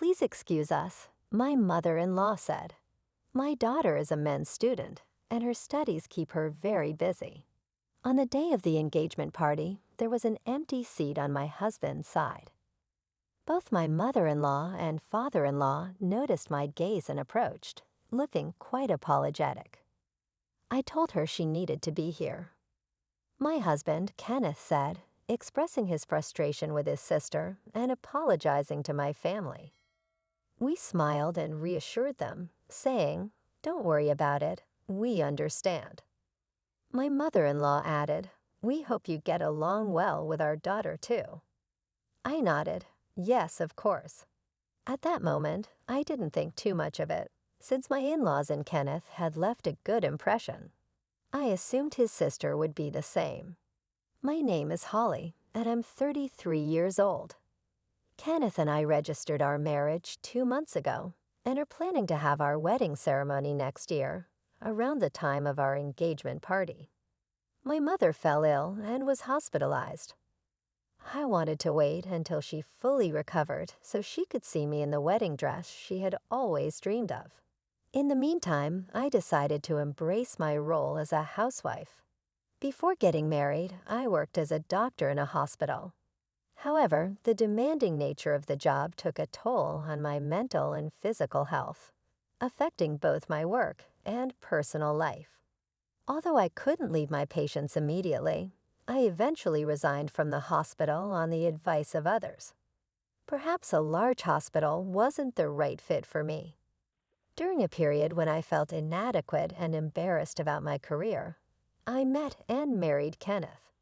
Please excuse us, my mother-in-law said. My daughter is a men's student, and her studies keep her very busy. On the day of the engagement party, there was an empty seat on my husband's side. Both my mother-in-law and father-in-law noticed my gaze and approached, looking quite apologetic. I told her she needed to be here. My husband, Kenneth, said, expressing his frustration with his sister and apologizing to my family. We smiled and reassured them, saying, "Don't worry about it, we understand." My mother-in-law added, "We hope you get along well with our daughter too." I nodded, "Yes, of course." At that moment, I didn't think too much of it, since my in-laws and Kenneth had left a good impression. I assumed his sister would be the same. My name is Holly, and I'm 33 years old. Kenneth and I registered our marriage 2 months ago and are planning to have our wedding ceremony next year, around the time of our engagement party. My mother fell ill and was hospitalized. I wanted to wait until she fully recovered so she could see me in the wedding dress she had always dreamed of. In the meantime, I decided to embrace my role as a housewife. Before getting married, I worked as a doctor in a hospital. However, the demanding nature of the job took a toll on my mental and physical health, affecting both my work and personal life. Although I couldn't leave my patients immediately, I eventually resigned from the hospital on the advice of others. Perhaps a large hospital wasn't the right fit for me. During a period when I felt inadequate and embarrassed about my career, I met and married Kenneth.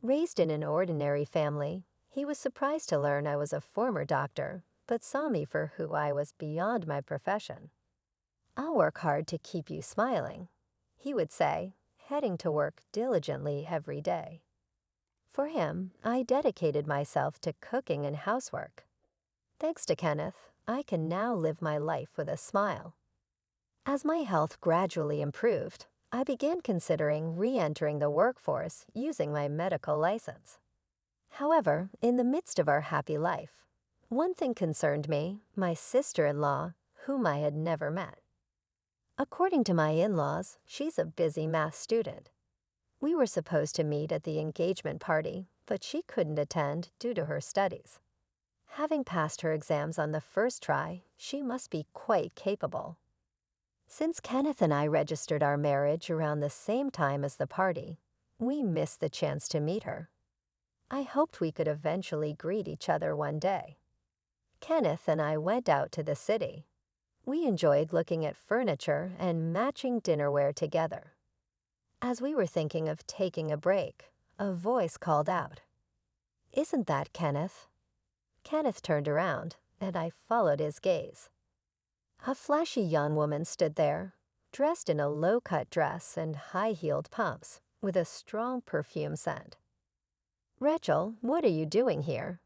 Raised in an ordinary family, he was surprised to learn I was a former doctor, but saw me for who I was beyond my profession. "I'll work hard to keep you smiling," he would say, heading to work diligently every day. For him, I dedicated myself to cooking and housework. Thanks to Kenneth, I can now live my life with a smile. As my health gradually improved, I began considering re-entering the workforce using my medical license. However, in the midst of our happy life, one thing concerned me, my sister-in-law, whom I had never met. According to my in-laws, she's a busy math student. We were supposed to meet at the engagement party, but she couldn't attend due to her studies. Having passed her exams on the first try, she must be quite capable. Since Kenneth and I registered our marriage around the same time as the party, we missed the chance to meet her. I hoped we could eventually greet each other one day. Kenneth and I went out to the city. We enjoyed looking at furniture and matching dinnerware together. As we were thinking of taking a break, a voice called out, "Isn't that Kenneth?" Kenneth turned around, and I followed his gaze. A flashy young woman stood there, dressed in a low-cut dress and high-heeled pumps, with a strong perfume scent. "Rachel, what are you doing here?"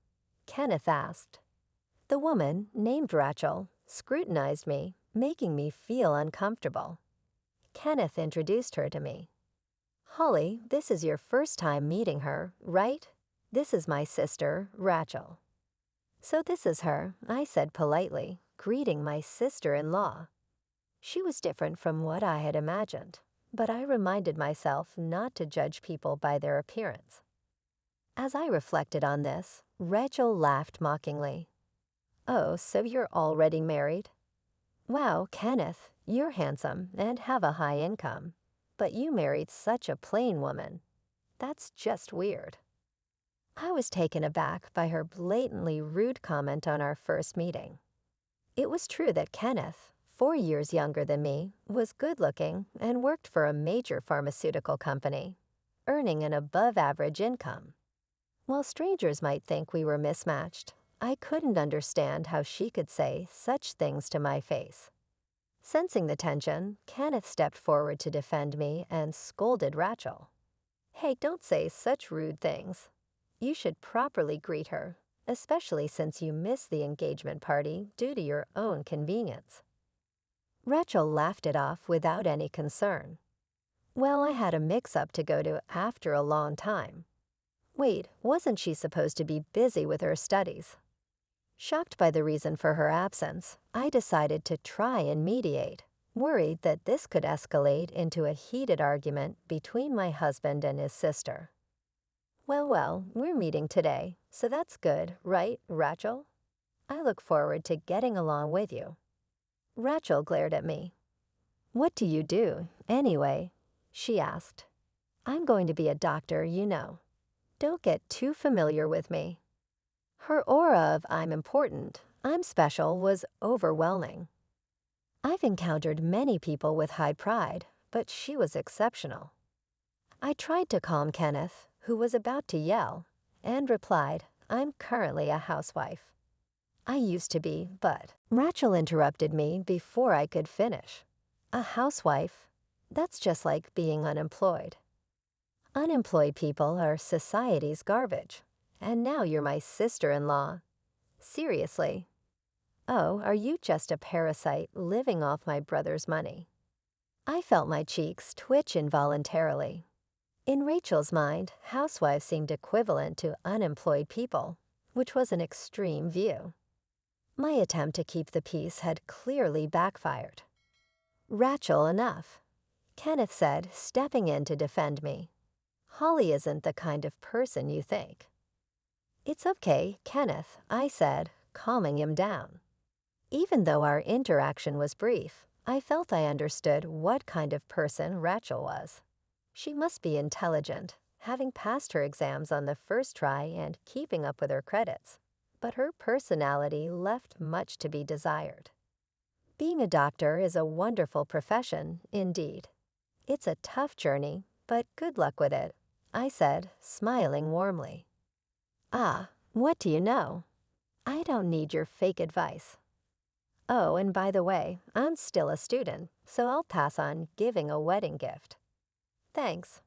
Kenneth asked. The woman, named Rachel, scrutinized me, making me feel uncomfortable. Kenneth introduced her to me. "Holly, this is your first time meeting her, right? This is my sister, Rachel." "So this is her," I said politely, greeting my sister-in-law. She was different from what I had imagined, but I reminded myself not to judge people by their appearance. As I reflected on this, Rachel laughed mockingly. "Oh, so you're already married? Wow, Kenneth, you're handsome and have a high income, but you married such a plain woman. That's just weird." I was taken aback by her blatantly rude comment on our first meeting. It was true that Kenneth, 4 years younger than me, was good-looking and worked for a major pharmaceutical company, earning an above-average income. While strangers might think we were mismatched, I couldn't understand how she could say such things to my face. Sensing the tension, Kenneth stepped forward to defend me and scolded Rachel. "Hey, don't say such rude things. You should properly greet her, especially since you missed the engagement party due to your own convenience." Rachel laughed it off without any concern. "Well, I had a mix-up to go to after a long time." Wait, wasn't she supposed to be busy with her studies? Shocked by the reason for her absence, I decided to try and mediate, worried that this could escalate into a heated argument between my husband and his sister. Well, we're meeting today, so that's good, right, Rachel? I look forward to getting along with you. Rachel glared at me. What do you do, anyway? She asked. I'm going to be a doctor, you know. Don't get too familiar with me. Her aura of I'm important, I'm special was overwhelming. I've encountered many people with high pride, but she was exceptional. I tried to calm Kenneth, who was about to yell, and replied, I'm currently a housewife. I used to be, but Rachel interrupted me before I could finish. A housewife? That's just like being unemployed. Unemployed people are society's garbage. And now you're my sister-in-law. Seriously. Oh, are you just a parasite living off my brother's money? I felt my cheeks twitch involuntarily. In Rachel's mind, housewives seemed equivalent to unemployed people, which was an extreme view. My attempt to keep the peace had clearly backfired. Rachel, enough, Kenneth said, stepping in to defend me. Holly isn't the kind of person you think. It's okay, Kenneth, I said, calming him down. Even though our interaction was brief, I felt I understood what kind of person Rachel was. She must be intelligent, having passed her exams on the first try and keeping up with her credits. But her personality left much to be desired. Being a doctor is a wonderful profession, indeed. It's a tough journey, but good luck with it, I said, smiling warmly. Ah, what do you know? I don't need your fake advice. Oh, and by the way, I'm still a student, so I'll pass on giving a wedding gift. Thanks.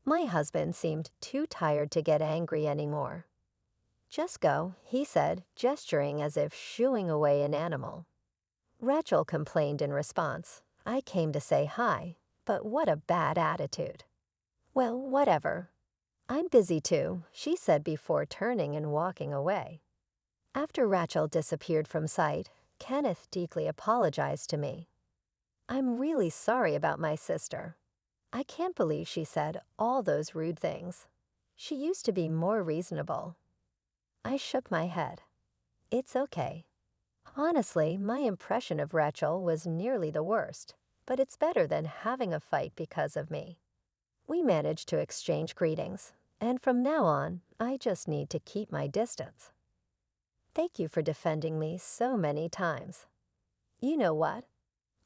My husband seemed too tired to get angry anymore. Just go, he said, gesturing as if shooing away an animal. Rachel complained in response. I came to say hi, but what a bad attitude. Well, whatever. I'm busy too, she said before turning and walking away. After Rachel disappeared from sight, Kenneth deeply apologized to me. I'm really sorry about my sister. I can't believe she said all those rude things. She used to be more reasonable. I shook my head. It's okay. Honestly, my impression of Rachel was nearly the worst, but it's better than having a fight because of me. We managed to exchange greetings, and from now on, I just need to keep my distance. Thank you for defending me so many times. You know what?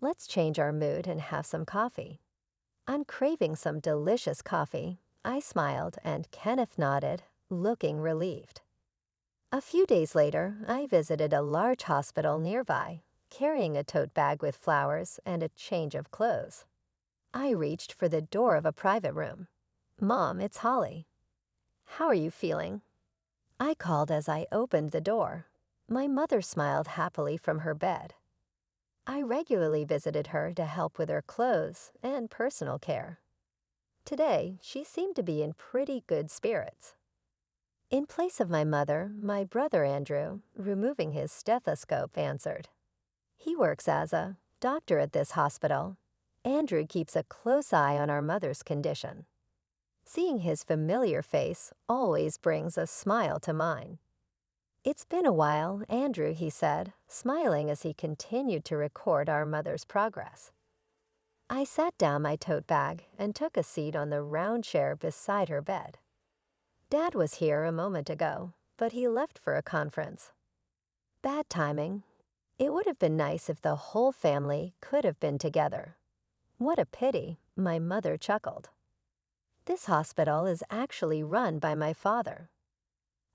Let's change our mood and have some coffee. I'm craving some delicious coffee. I smiled and Kenneth nodded, looking relieved. A few days later, I visited a large hospital nearby, carrying a tote bag with flowers and a change of clothes. I reached for the door of a private room. Mom, it's Holly. How are you feeling? I called as I opened the door. My mother smiled happily from her bed. I regularly visited her to help with her clothes and personal care. Today, she seemed to be in pretty good spirits. In place of my mother, my brother Andrew, removing his stethoscope, answered. He works as a doctor at this hospital. Andrew keeps a close eye on our mother's condition. Seeing his familiar face always brings a smile to mine. It's been a while, Andrew, he said, smiling as he continued to record our mother's progress. I sat down my tote bag and took a seat on the round chair beside her bed. Dad was here a moment ago, but he left for a conference. Bad timing. It would have been nice if the whole family could have been together. What a pity, my mother chuckled. This hospital is actually run by my father.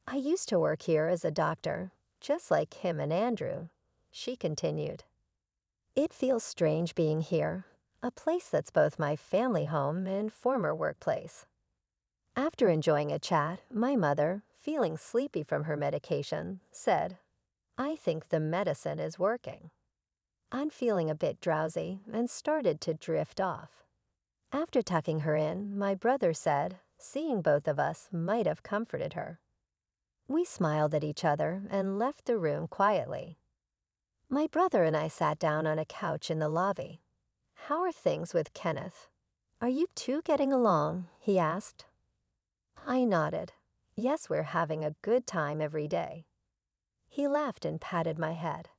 I used to work here as a doctor, just like him and Andrew, she continued. It feels strange being here, a place that's both my family home and former workplace. After enjoying a chat, my mother, feeling sleepy from her medication, said, I think the medicine is working. I'm feeling a bit drowsy and started to drift off. After tucking her in, my brother said, seeing both of us might have comforted her. We smiled at each other and left the room quietly. My brother and I sat down on a couch in the lobby. "How are things with Kenneth? Are you two getting along?" he asked. I nodded. "Yes, we're having a good time every day." He laughed and patted my head.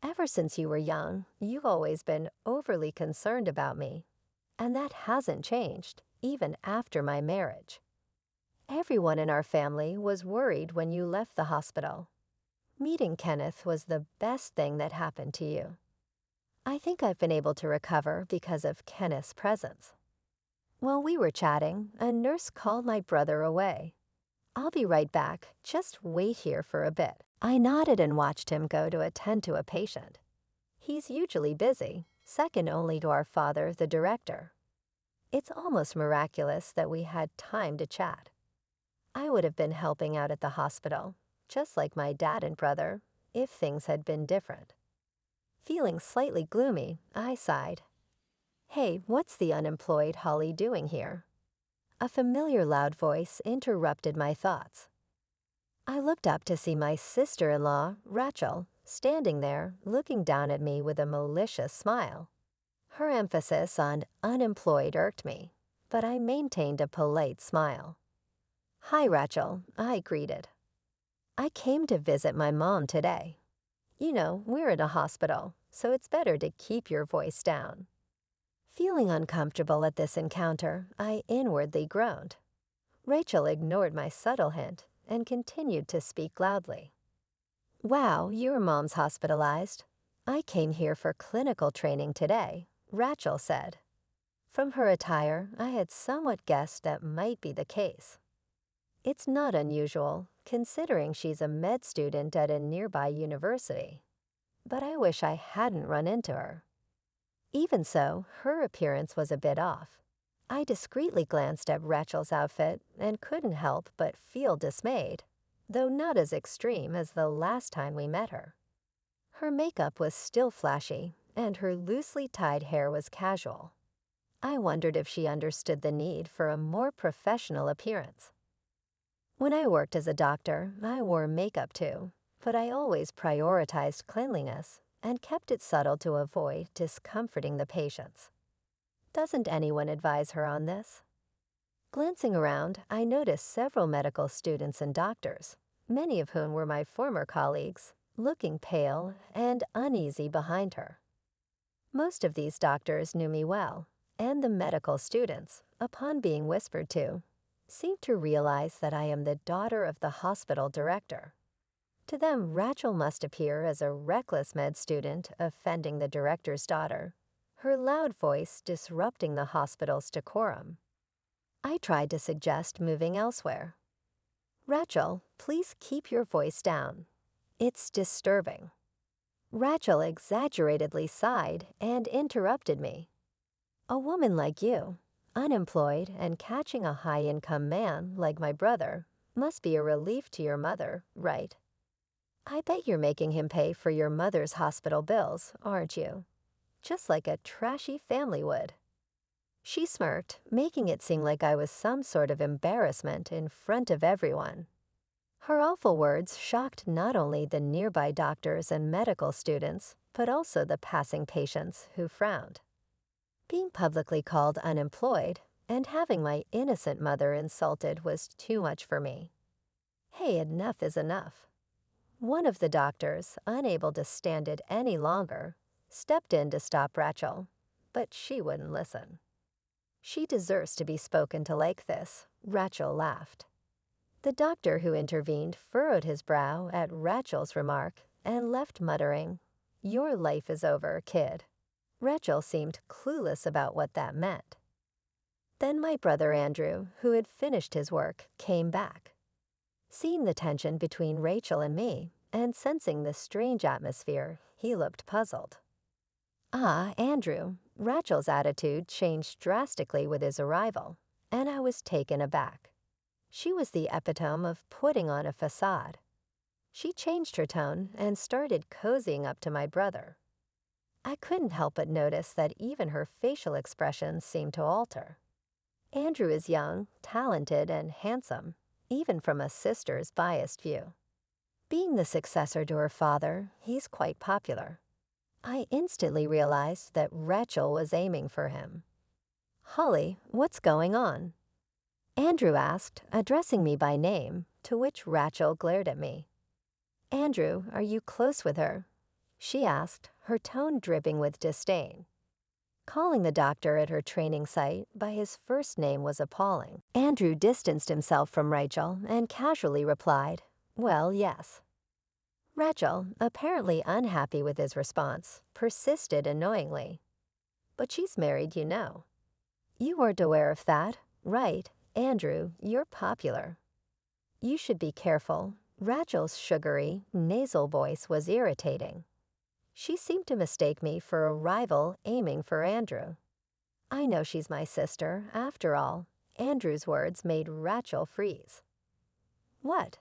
"Ever since you were young, you've always been overly concerned about me. And that hasn't changed, even after my marriage. Everyone in our family was worried when you left the hospital. Meeting Kenneth was the best thing that happened to you. I think I've been able to recover because of Kenneth's presence." While we were chatting, a nurse called my brother away. "I'll be right back. Just wait here for a bit." I nodded and watched him go to attend to a patient. He's usually busy, second only to our father, the director. It's almost miraculous that we had time to chat. I would have been helping out at the hospital, just like my dad and brother, if things had been different. Feeling slightly gloomy, I sighed. "Hey, what's the unemployed Holly doing here?" A familiar loud voice interrupted my thoughts. I looked up to see my sister-in-law, Rachel, standing there, looking down at me with a malicious smile. Her emphasis on unemployed irked me, but I maintained a polite smile. "Hi, Rachel," I greeted. "I came to visit my mom today. You know, we're in a hospital, so it's better to keep your voice down." Feeling uncomfortable at this encounter, I inwardly groaned. Rachel ignored my subtle hint and continued to speak loudly. "Wow, your mom's hospitalized. I came here for clinical training today," Rachel said. From her attire, I had somewhat guessed that might be the case. It's not unusual, considering she's a med student at a nearby university. But I wish I hadn't run into her. Even so, her appearance was a bit off. I discreetly glanced at Rachel's outfit and couldn't help but feel dismayed, though not as extreme as the last time we met her. Her makeup was still flashy, and her loosely tied hair was casual. I wondered if she understood the need for a more professional appearance. When I worked as a doctor, I wore makeup too, but I always prioritized cleanliness and kept it subtle to avoid discomforting the patients. Doesn't anyone advise her on this? Glancing around, I noticed several medical students and doctors, many of whom were my former colleagues, looking pale and uneasy behind her. Most of these doctors knew me well, and the medical students, upon being whispered to, seemed to realize that I am the daughter of the hospital director. To them, Rachel must appear as a reckless med student offending the director's daughter, her loud voice disrupting the hospital's decorum. I tried to suggest moving elsewhere. "Rachel, please keep your voice down. It's disturbing." Rachel exaggeratedly sighed and interrupted me. "A woman like you, unemployed and catching a high-income man like my brother, must be a relief to your mother, right? I bet you're making him pay for your mother's hospital bills, aren't you? Just like a trashy family would." She smirked, making it seem like I was some sort of embarrassment in front of everyone. Her awful words shocked not only the nearby doctors and medical students, but also the passing patients who frowned. Being publicly called unemployed and having my innocent mother insulted was too much for me. Hey, enough is enough. One of the doctors, unable to stand it any longer, stepped in to stop Rachel, but she wouldn't listen. "She deserves to be spoken to like this," Rachel laughed. The doctor who intervened furrowed his brow at Rachel's remark and left muttering, "Your life is over, kid." Rachel seemed clueless about what that meant. Then my brother Andrew, who had finished his work, came back. Seeing the tension between Rachel and me, and sensing the strange atmosphere, he looked puzzled. "Ah, Andrew," Rachel's attitude changed drastically with his arrival, and I was taken aback. She was the epitome of putting on a facade. She changed her tone and started cozying up to my brother. I couldn't help but notice that even her facial expressions seemed to alter. Andrew is young, talented, and handsome, even from a sister's biased view. Being the successor to her father, he's quite popular. I instantly realized that Rachel was aiming for him. "Holly, what's going on?" Andrew asked, addressing me by name, to which Rachel glared at me. "Andrew, are you close with her?" she asked, her tone dripping with disdain. Calling the doctor at her training site by his first name was appalling. Andrew distanced himself from Rachel and casually replied, "Well, yes." Rachel, apparently unhappy with his response, persisted annoyingly. "But she's married, you know." "You weren't aware of that, right? Andrew, you're popular." "You should be careful." Rachel's sugary, nasal voice was irritating. She seemed to mistake me for a rival aiming for Andrew. "I know she's my sister, after all." Andrew's words made Rachel freeze. "What?"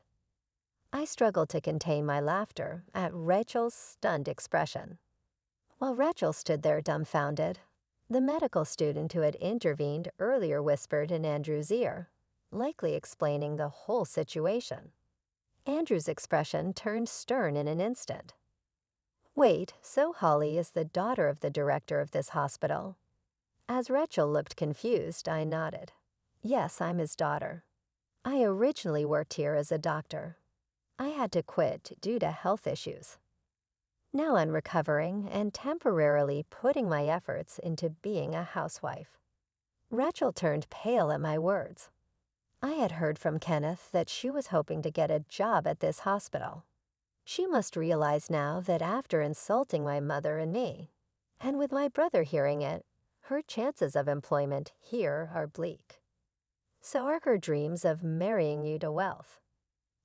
I struggled to contain my laughter at Rachel's stunned expression. While Rachel stood there dumbfounded, the medical student who had intervened earlier whispered in Andrew's ear, likely explaining the whole situation. Andrew's expression turned stern in an instant. "Wait, so Holly is the daughter of the director of this hospital?" As Rachel looked confused, I nodded. "Yes, I'm his daughter. I originally worked here as a doctor. I had to quit due to health issues. Now I'm recovering and temporarily putting my efforts into being a housewife." Rachel turned pale at my words. I had heard from Kenneth that she was hoping to get a job at this hospital. She must realize now that after insulting my mother and me, and with my brother hearing it, her chances of employment here are bleak. So are her dreams of marrying you to wealth.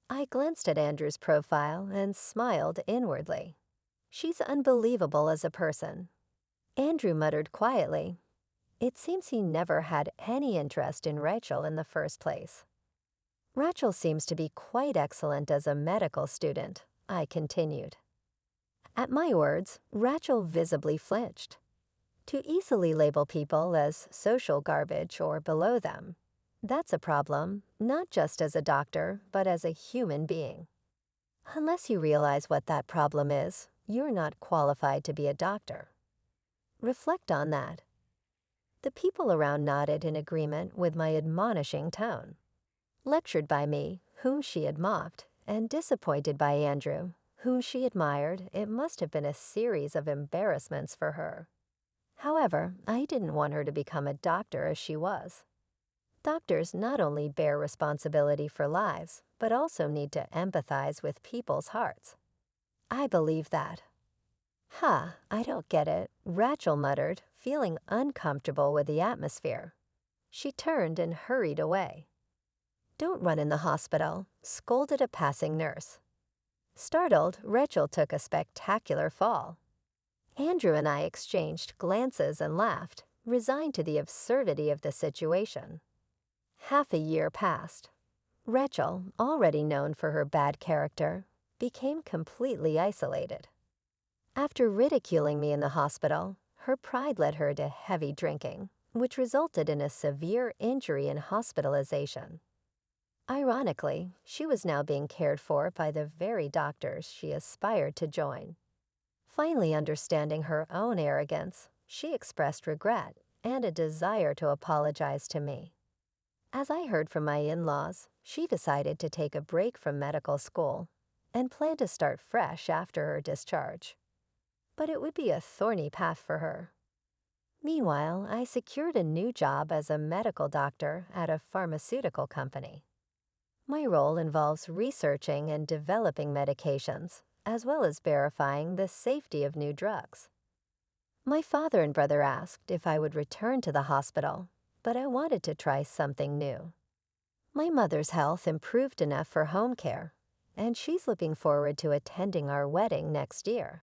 I glanced at Andrew's profile and smiled inwardly. She's unbelievable as a person. Andrew muttered quietly. It seems he never had any interest in Rachel in the first place. "Rachel seems to be quite excellent as a medical student," I continued. At my words, Rachel visibly flinched. To easily label people as social garbage or below them, that's a problem, not just as a doctor, but as a human being. Unless you realize what that problem is, you're not qualified to be a doctor. Reflect on that. The people around nodded in agreement with my admonishing tone. Lectured by me, whom she had mocked, and disappointed by Andrew, whom she admired, it must have been a series of embarrassments for her. However, I didn't want her to become a doctor as she was. Doctors not only bear responsibility for lives, but also need to empathize with people's hearts. I believe that. "Ha, I don't get it," Rachel muttered, feeling uncomfortable with the atmosphere. She turned and hurried away. "Don't run in the hospital," scolded a passing nurse. Startled, Rachel took a spectacular fall. Andrew and I exchanged glances and laughed, resigned to the absurdity of the situation. Half a year passed. Rachel, already known for her bad character, became completely isolated. After ridiculing me in the hospital, her pride led her to heavy drinking, which resulted in a severe injury and hospitalization. Ironically, she was now being cared for by the very doctors she aspired to join. Finally understanding her own arrogance, she expressed regret and a desire to apologize to me. As I heard from my in-laws, she decided to take a break from medical school and planned to start fresh after her discharge. But it would be a thorny path for her. Meanwhile, I secured a new job as a medical doctor at a pharmaceutical company. My role involves researching and developing medications, as well as verifying the safety of new drugs. My father and brother asked if I would return to the hospital, but I wanted to try something new. My mother's health improved enough for home care, and she's looking forward to attending our wedding next year.